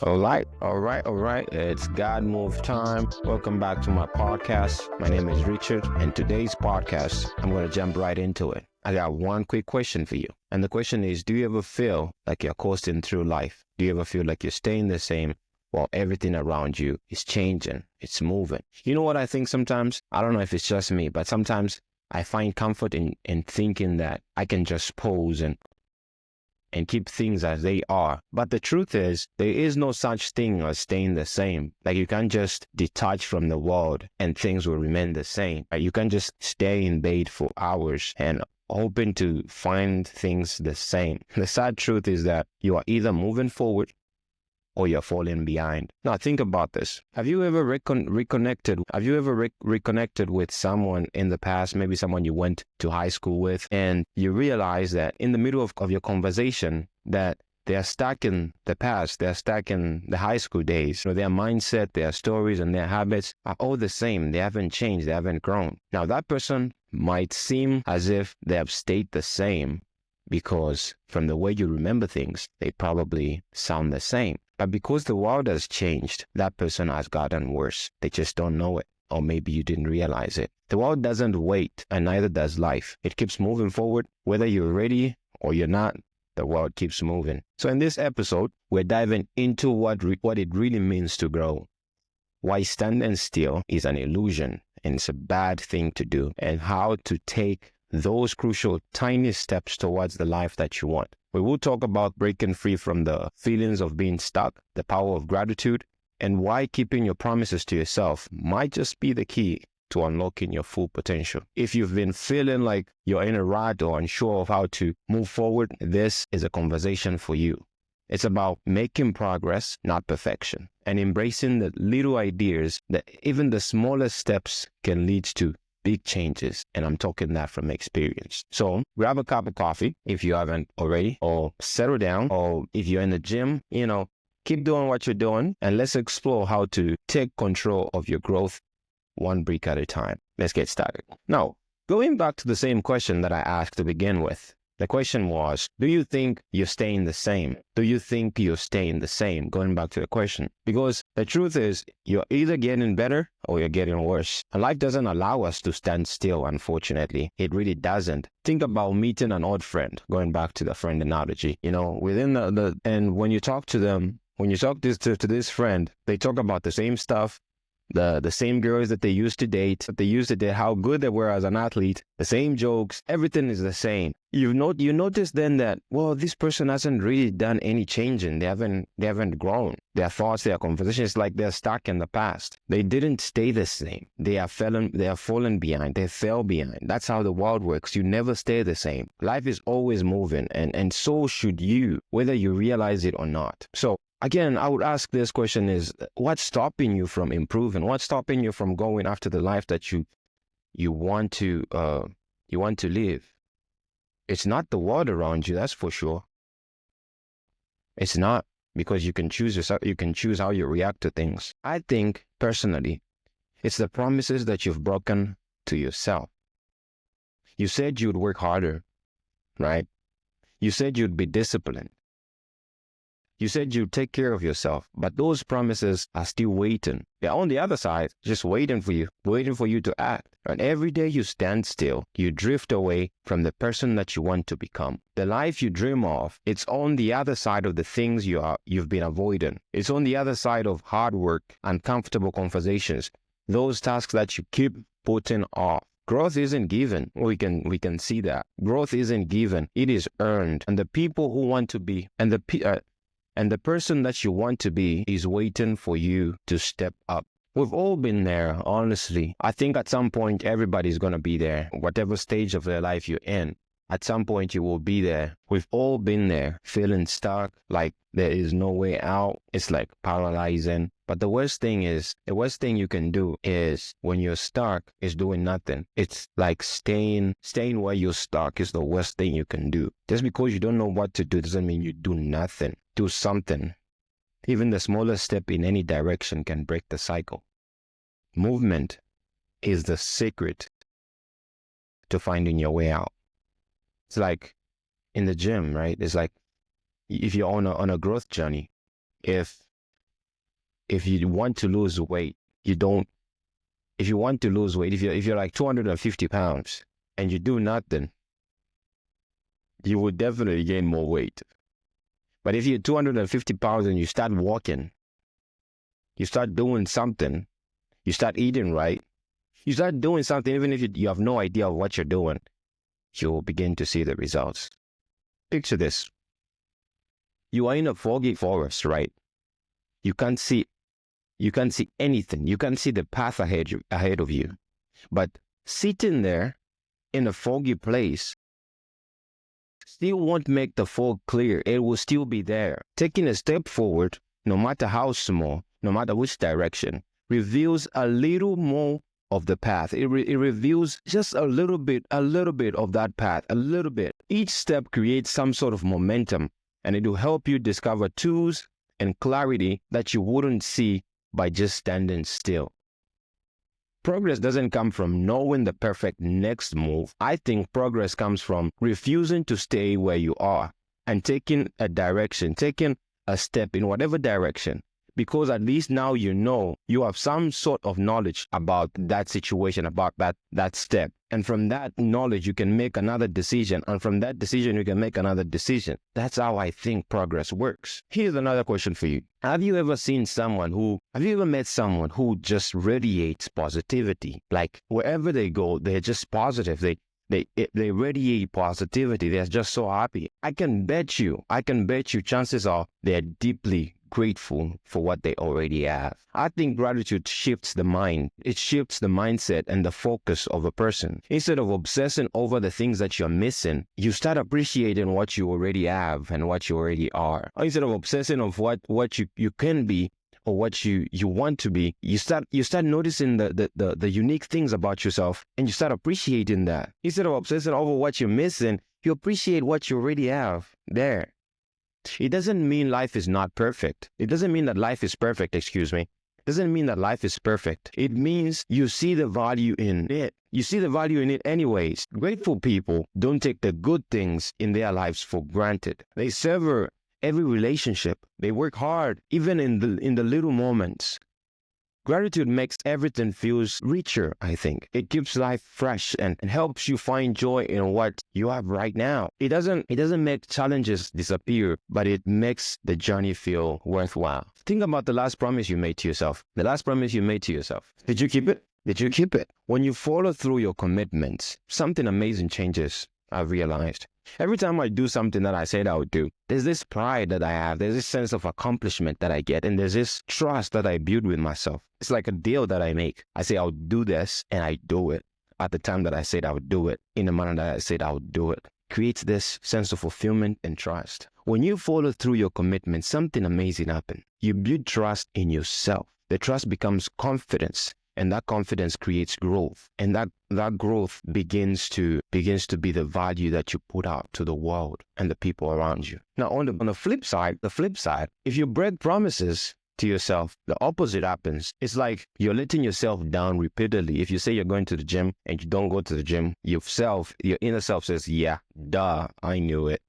All right. It's God Move time. Welcome back to my podcast. My name is Richard, and today's podcast, I'm going to jump right into it. I got one quick question for you. And the question is, do you ever feel like you're coasting through life? Do you ever feel like you're staying the same while everything around you is changing? It's moving. You know what I think sometimes? I don't know if it's just me, but sometimes I find comfort in thinking that I can just pose and keep things as they are. But the truth is, there is no such thing as staying the same. Like, you can't just detach from the world and things will remain the same. Like, you can't just stay in bed for hours and hoping to find things the same. The sad truth is that you are either moving forward or you're falling behind. Now, think about this. Have you ever reconnected? Have you ever reconnected with someone in the past, maybe someone you went to high school with, and you realize that in the middle of your conversation that they're stuck in the past, they're stuck in the high school days. Their mindset, their stories, and their habits are all the same. They haven't changed, they haven't grown. Now, that person might seem as if they have stayed the same because from the way you remember things, they probably sound the same. But because the world has changed, that person has gotten worse. They just don't know it. Or maybe you didn't realize it. The world doesn't wait, and neither does life. It keeps moving forward. Whether you're ready or you're not, the world keeps moving. So in this episode, we're diving into what it really means to grow. Why standing still is an illusion and it's a bad thing to do, and how to take those crucial tiny steps towards the life that you want. We will talk about breaking free from the feelings of being stuck, the power of gratitude, and why keeping your promises to yourself might just be the key to unlocking your full potential. If you've been feeling like you're in a rut or unsure of how to move forward, this is a conversation for you. It's about making progress, not perfection, and embracing the little ideas that even the smallest steps can lead to big changes. And I'm talking that from experience. So grab a cup of coffee if you haven't already, or settle down, or if you're in the gym, keep doing what you're doing, and let's explore how to take control of your growth one brick at a time. Let's get started. Now, going back to the same question that I asked to begin with. The question was, do you think you're staying the same? Do you think you're staying the same? Going back to the question. Because the truth is, you're either getting better or you're getting worse. And life doesn't allow us to stand still, unfortunately. It really doesn't. Think about meeting an old friend, going back to the friend analogy. Within and when you talk to them, when you talk to this friend, they talk about the same stuff, the same girls that they used to date, how good they were as an athlete, the same jokes, everything is the same. You notice then that, well, this person hasn't really done any changing. They haven't grown. Their thoughts, their conversations, like they're stuck in the past. They didn't stay the same. They are fallen behind. They fell behind. That's how the world works. You never stay the same. Life is always moving, and so should you, whether you realize it or not. So again, I would ask this question is, what's stopping you from improving? What's stopping you from going after the life that you want to live? It's not the world around you, that's for sure. It's not, because you can choose yourself. You can choose how you react to things. I think, personally, it's the promises that you've broken to yourself. You said you'd work harder, right? You said you'd be disciplined. You said you'd take care of yourself, but those promises are still waiting. They're on the other side, just waiting for you to act. And every day you stand still, you drift away from the person that you want to become. The life you dream of, it's on the other side of the things you've been avoiding. It's on the other side of hard work, uncomfortable conversations, those tasks that you keep putting off. Growth isn't given. We can see that. Growth isn't given. It is earned. And the people who want to be, and the person that you want to be is waiting for you to step up. We've all been there, honestly. I think at some point, everybody's going to be there. Whatever stage of their life you're in, at some point you will be there. We've all been there, feeling stuck, like there is no way out. It's like paralyzing. But the worst thing you can do is, when you're stuck, is doing nothing. It's like staying where you're stuck is the worst thing you can do. Just because you don't know what to do doesn't mean you do nothing. Do something. Even the smallest step in any direction can break the cycle. Movement is the secret to finding your way out. It's like in the gym, right? It's like if you're on a growth journey, if if you want to lose weight, if you want to lose weight, if you're like 250 pounds and you do nothing, you will definitely gain more weight. But if you're 250 pounds and you start walking, you start doing something, you start eating right, you start doing something, even if you have no idea of what you're doing, you will begin to see the results. Picture this. You are in a foggy forest, right? You can't see anything. You can't see the path ahead of you. But sitting there in a foggy place still won't make the fog clear. It will still be there. Taking a step forward, no matter how small, no matter which direction, reveals a little more of the path. It reveals just a little bit of that path, a little bit. Each step creates some sort of momentum, and it will help you discover tools and clarity that you wouldn't see by just standing still. Progress doesn't come from knowing the perfect next move. I think progress comes from refusing to stay where you are and taking a direction, taking a step in whatever direction, because at least now you have some sort of knowledge about that situation, about that step. And from that knowledge, you can make another decision. And from that decision, you can make another decision. That's how I think progress works. Here's another question for you. Have you ever met someone who just radiates positivity? Like wherever they go, they're just positive. They radiate positivity. They're just so happy. I can bet you, chances are they're deeply grateful for what they already have. I think gratitude shifts the mind. It shifts the mindset and the focus of a person. Instead of obsessing over the things that you're missing, you start appreciating what you already have and what you already are. Or instead of obsessing of what you can be or what you want to be, you start noticing the unique things about yourself, and you start appreciating that. Instead of obsessing over what you're missing, you appreciate what you already have there. It doesn't mean life is not perfect. It doesn't mean that life is perfect, It doesn't mean that life is perfect. It means you see the value in it. You see the value in it anyways. Grateful people don't take the good things in their lives for granted. They savor every relationship. They work hard, even in the little moments. Gratitude makes everything feels richer, I think. It keeps life fresh and helps you find joy in what you have right now. It doesn't make challenges disappear, but it makes the journey feel worthwhile. Think about the last promise you made to yourself. The last promise you made to yourself. Did you keep it? Did you keep it? When you follow through your commitments, something amazing changes, I've realized. Every time I do something that I said I would do, there's this pride that I have. There's this sense of accomplishment that I get. And there's this trust that I build with myself. It's like a deal that I make. I say I'll do this, and I do it at the time that I said I would do it, in the manner that I said I would do it. Creates this sense of fulfillment and trust. When you follow through your commitment, something amazing happens. You build trust in yourself. The trust becomes confidence. And that confidence creates growth. And that growth begins to be the value that you put out to the world and the people around you. Now, on the flip side, if you break promises to yourself, the opposite happens. It's like you're letting yourself down repeatedly. If you say you're going to the gym and you don't go to the gym, your inner self says, yeah, duh, I knew it.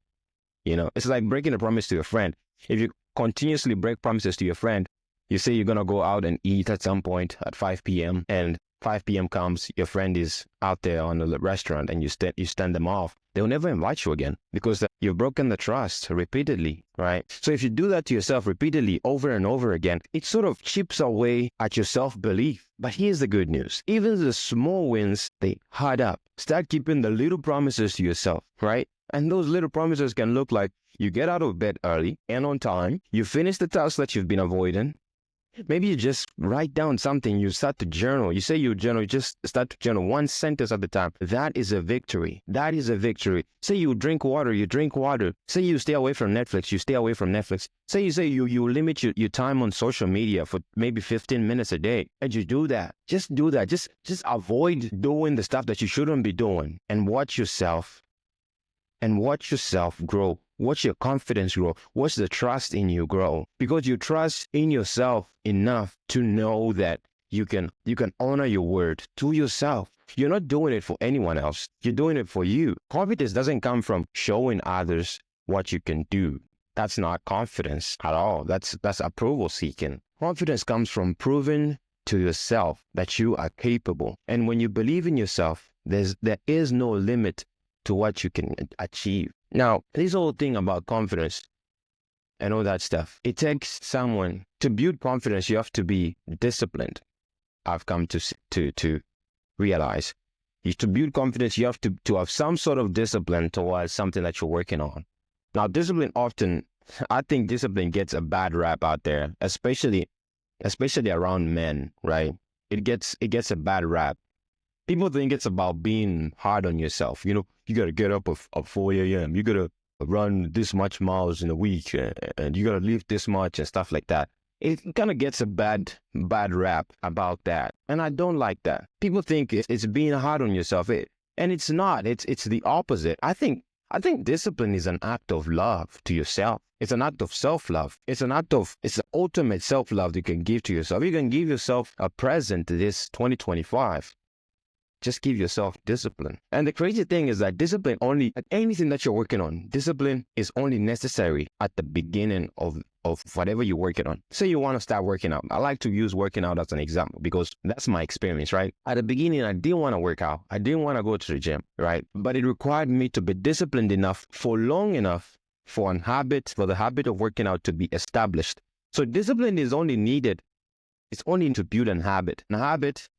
It's like breaking a promise to your friend. If you continuously break promises to your friend, you say you're going to go out and eat at some point at 5 p.m. and 5 p.m. comes, your friend is out there on the restaurant and you stand them off. They'll never invite you again because you've broken the trust repeatedly, right? So if you do that to yourself repeatedly over and over again, it sort of chips away at your self-belief. But here's the good news. Even the small wins, they add up. Start keeping the little promises to yourself, right? And those little promises can look like you get out of bed early and on time, you finish the tasks that you've been avoiding. Maybe you just write down something, you start to journal. You say you journal, you just start to journal one sentence at a time. That is a victory. That is a victory. Say you drink water, you drink water. Say you stay away from Netflix, you stay away from Netflix. Say you limit your time on social media for maybe 15 minutes a day. And you do that. Just do that. Just avoid doing the stuff that you shouldn't be doing and watch yourself grow. Watch your confidence grow. Watch the trust in you grow. Because you trust in yourself enough to know that you can honor your word to yourself. You're not doing it for anyone else. You're doing it for you. Confidence doesn't come from showing others what you can do. That's not confidence at all. That's approval seeking. Confidence comes from proving to yourself that you are capable. And when you believe in yourself, there is no limit to what you can achieve. Now, this whole thing about confidence and all that stuff, it takes someone to build confidence. You have to be disciplined. I've come to realize, to build confidence, you have to have some sort of discipline towards something that you're working on. Now, discipline often, I think discipline gets a bad rap out there, especially around men, right? It gets a bad rap. People think it's about being hard on yourself. You got to get up at 4 a.m. You got to run this much miles in a week, and you got to lift this much and stuff like that. It kind of gets a bad rap about that. And I don't like that. People think it's being hard on yourself. And it's not. It's the opposite. I think discipline is an act of love to yourself. It's an act of self-love. It's the ultimate self-love you can give to yourself. You can give yourself a present this 2025. Just give yourself discipline. And the crazy thing is that discipline at anything that you're working on, discipline is only necessary at the beginning of whatever you're working on. Say you want to start working out. I like to use working out as an example because that's my experience, right? At the beginning, I didn't want to work out. I didn't want to go to the gym, right? But it required me to be disciplined enough for long enough for the habit of working out to be established. So discipline is only needed. It's only to build a habit.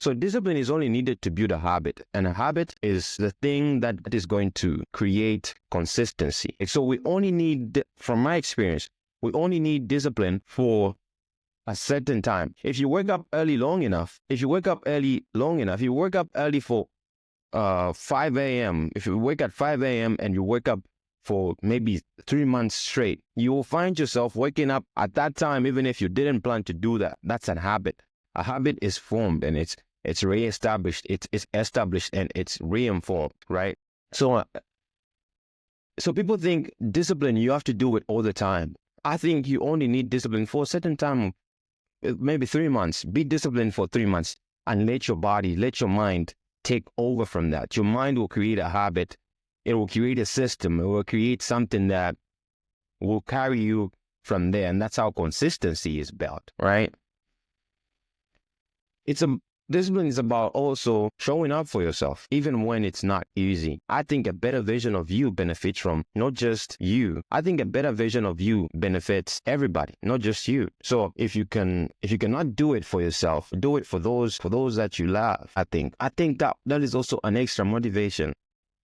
So discipline is only needed to build a habit. And a habit is the thing that is going to create consistency. So we only need, from my experience, we only need discipline for a certain time. If you wake up early long enough, you wake up early for 5 a.m., if you wake at 5 a.m. and you wake up for maybe 3 months straight, you will find yourself waking up at that time, even if you didn't plan to do that. That's a habit. A habit is formed and it's reestablished. It's established and it's reinformed, right? So people think discipline, you have to do it all the time. I think you only need discipline for a certain time, maybe 3 months. Be disciplined for 3 months and let your mind take over from that. Your mind will create a habit. It will create a system. It will create something that will carry you from there. And that's how consistency is built, right? Discipline is about also showing up for yourself, even when it's not easy. I think a better version of you benefits from not just you. I think a better version of you benefits everybody, not just you. So if you cannot do it for yourself, do it for those that you love. I think that is also an extra motivation.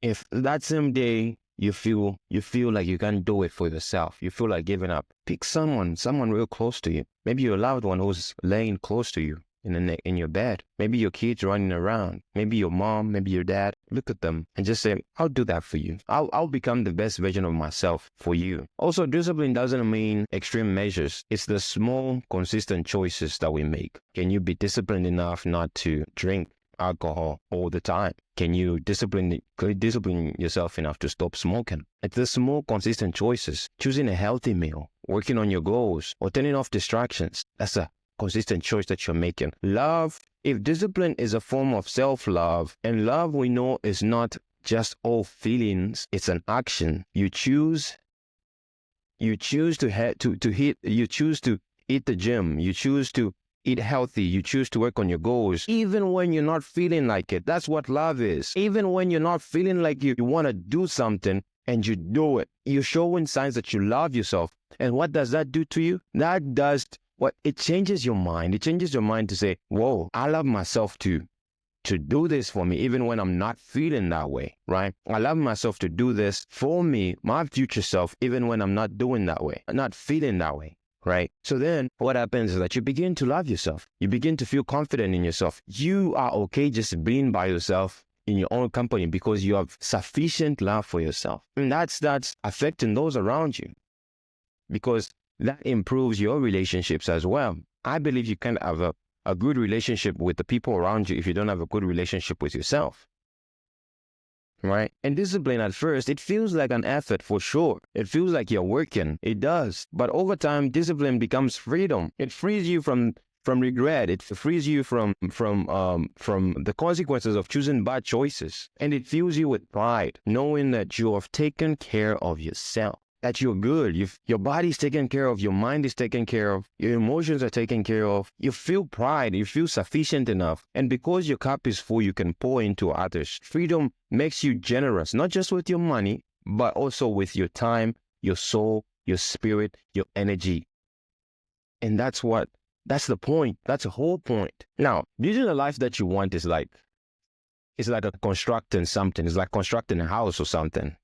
If that same day you feel like you can't do it for yourself, you feel like giving up, pick someone real close to you. Maybe your loved one who's laying close to you in your bed. Maybe your kids running around. Maybe your mom, maybe your dad. Look at them and just say, I'll do that for you. I'll become the best version of myself for you. Also, discipline doesn't mean extreme measures. It's the small, consistent choices that we make. Can you be disciplined enough not to drink alcohol all the time? Can you discipline yourself enough to stop smoking? It's the small, consistent choices. Choosing a healthy meal, working on your goals, or turning off distractions. That's a consistent choice that you're making. Love, if discipline is a form of self-love, and love we know is not just all feelings, it's an action. You choose to eat the gym, you choose to eat healthy, you choose to work on your goals, even when you're not feeling like it. That's what love is. Even when you're not feeling like you want to do something and you do it, you're showing signs that you love yourself. And what does that do to you? It changes your mind. It changes your mind to say, whoa, I love myself to do this for me, even when I'm not feeling that way, right? I love myself to do this for me, my future self, even when I'm not doing that way, not feeling that way, right? So then what happens is that you begin to love yourself. You begin to feel confident in yourself. You are okay just being by yourself in your own company because you have sufficient love for yourself. And that's affecting those around you, because that improves your relationships as well. I believe you can't have a good relationship with the people around you if you don't have a good relationship with yourself, right? And discipline at first, it feels like an effort for sure. It feels like you're working. It does. But over time, discipline becomes freedom. It frees you from regret. It frees you from the consequences of choosing bad choices. And it fills you with pride, knowing that you have taken care of yourself. that you're good. Your body's taken care of, your mind is taken care of, your emotions are taken care of. You feel pride, you feel sufficient enough. And because your cup is full, you can pour into others. Freedom makes you generous, not just with your money, but also with your time, your soul, your spirit, your energy. And that's the point. That's the whole point. Now, building a life that you want is like constructing something. It's like constructing a house or something,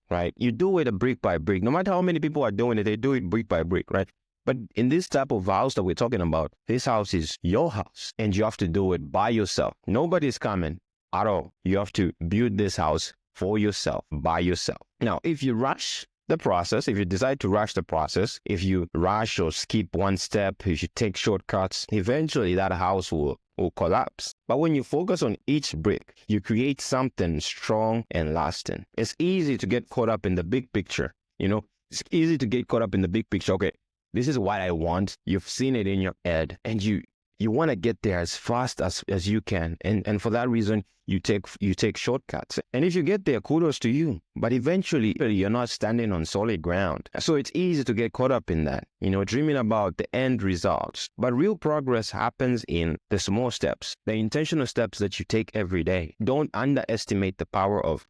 right? You do it a brick by brick. No matter how many people are doing it, they do it brick by brick, right? But in this type of house that we're talking about, this house is your house and you have to do it by yourself. Nobody's coming at all. You have to build this house for yourself, by yourself. Now, if you rush the process, if you decide to rush the process, if you rush or skip one step, if you take shortcuts, eventually that house will collapse. But when you focus on each brick, you create something strong and lasting. It's easy to get caught up in the big picture. It's easy to get caught up in the big picture. Okay, this is what I want. You've seen it in your head and you want to get there as fast as you can. And for that reason, you take shortcuts. And if you get there, kudos to you. But eventually, you're not standing on solid ground. So it's easy to get caught up in that, dreaming about the end results. But real progress happens in the small steps, the intentional steps that you take every day. Don't underestimate the power of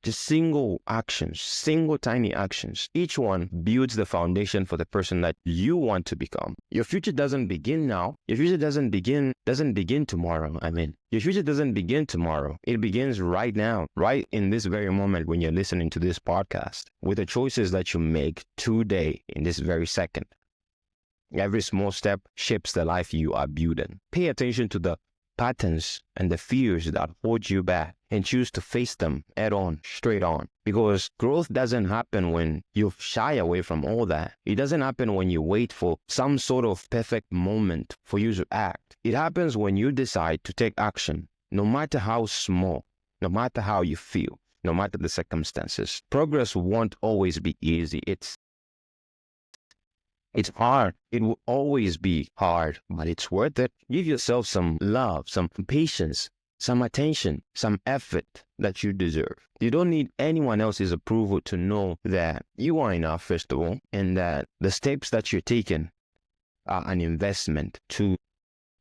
just single actions, single tiny actions. Each one builds the foundation for the person that you want to become. Your future doesn't begin now. Your future doesn't begin tomorrow. Your future doesn't begin tomorrow. It begins right now, right in this very moment when you're listening to this podcast, with the choices that you make today in this very second. Every small step shapes the life you are building. Pay attention to the patterns and the fears that hold you back and choose to face them head on, straight on. Because growth doesn't happen when you shy away from all that. It doesn't happen when you wait for some sort of perfect moment for you to act. It happens when you decide to take action, no matter how small, no matter how you feel, no matter the circumstances. Progress won't always be easy. It's hard. It will always be hard, but it's worth it. Give yourself some love, some patience, some attention, some effort that you deserve. You don't need anyone else's approval to know that you are enough, first of all, and that the steps that you're taking are an investment to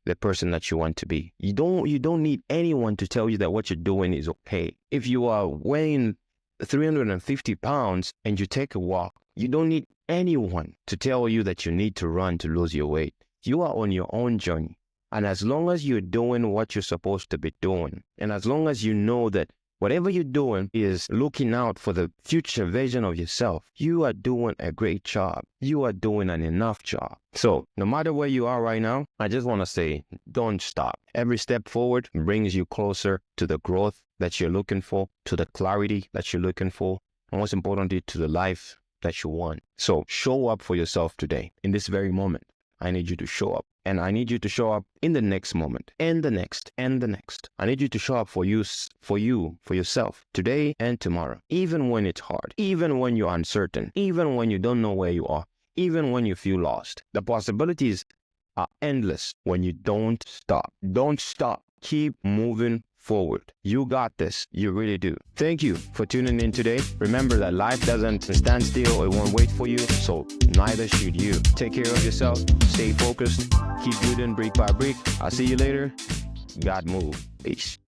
the person that you want to be. You don't need anyone to tell you that what you're doing is okay. If you are weighing 350 pounds and you take a walk, you don't need anyone to tell you that you need to run to lose your weight. You are on your own journey. And as long as you're doing what you're supposed to be doing, and as long as you know that whatever you're doing is looking out for the future version of yourself, you are doing a great job. You are doing an enough job. So no matter where you are right now, I just want to say, don't stop. Every step forward brings you closer to the growth that you're looking for, to the clarity that you're looking for, and most importantly, to the life that you want. So show up for yourself today. In this very moment, I need you to show up. And I need you to show up in the next moment, and the next, and the next. I need you to show up for yourself, today and tomorrow. Even when it's hard, even when you're uncertain, even when you don't know where you are, even when you feel lost. The possibilities are endless when you don't stop. Don't stop. Keep moving forward. You got this. You really do. Thank you for tuning in today. Remember that life doesn't stand still. It won't wait for you. So neither should you. Take care of yourself. Stay focused. Keep building brick by brick. I'll see you later. God move. Peace.